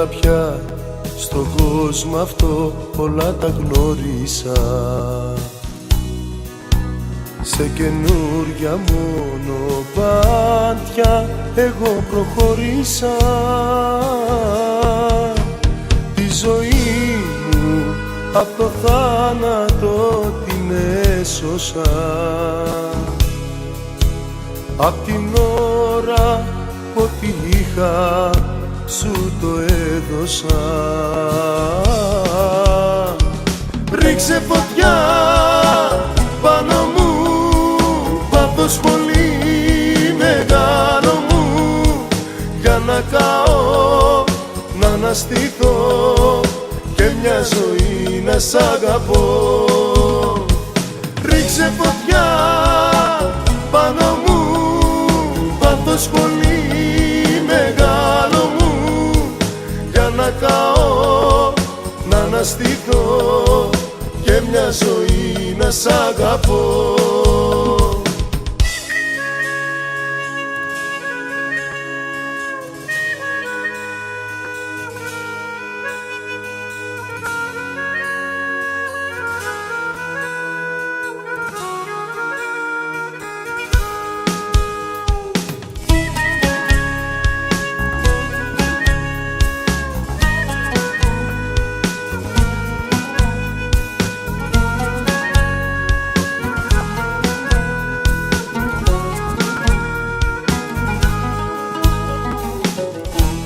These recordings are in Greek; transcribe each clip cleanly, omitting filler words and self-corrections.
Τώρα πια στον κόσμο αυτό πολλά τα γνώρισα. Σε καινούρια μονοπάτια εγώ προχωρήσα. Τη ζωή μου απ' το θάνατο την έσωσα. Απ' την ώρα ό,τι είχα σου το έδωσα. Ρίξε φωτιά πάνω μου, πάθος πολύ μεγάλο μου, για να καώ, να αναστηθώ και μια ζωή να σ' αγαπώ. Ρίξε φωτιά πάνω μου, πάθος πολύ μεγάλο μου, για να καώ, να αναστηθώ και μια ζωή να σ' αγαπώ.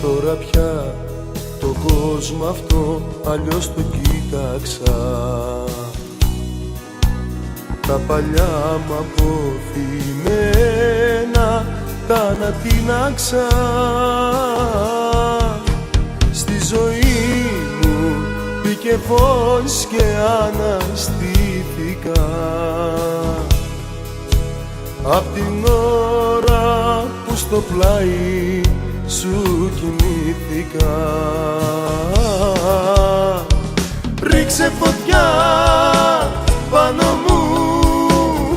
Τώρα πια το κόσμο αυτό αλλιώς το κοίταξα. Τα παλιά μ' αποθυμένα τα ανατείναξα. Στη ζωή μου μπήκε φως και αναστήθηκα. Απ' την ώρα που στο πλάι σου κοιμήθηκα. Ρίξε φωτιά πάνω μου,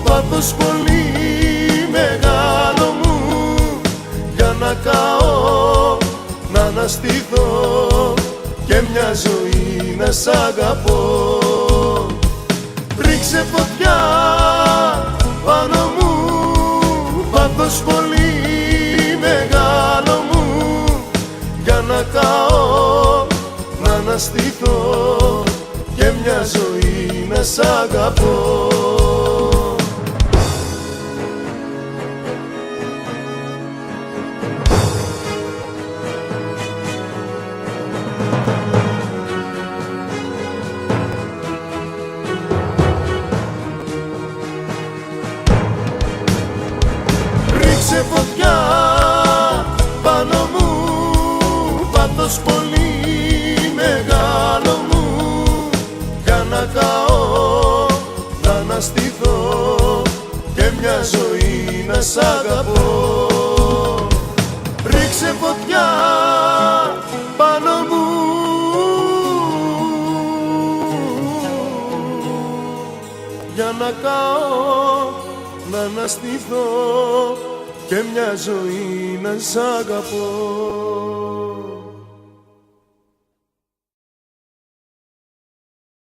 πάθος πολύ μεγάλο μου, για να καώ, να αναστηθώ και μια ζωή να σ' αγαπώ. Ρίξε φωτιά πάνω μου, πάθος πολύ μεγάλο μου, για να καώ, να αναστηθώ και μια ζωή να σ' αγαπώ. Ρίξε φωτιά πάνω μου, πάθος πολύ μεγάλο μου, για να καώ, να αναστηθώ και μια ζωή να σ' αγαπώ. Ρίξε φωτιά πάνω μου, για να καώ, να αναστηθώ και μια ζωή να σ' αγαπώ.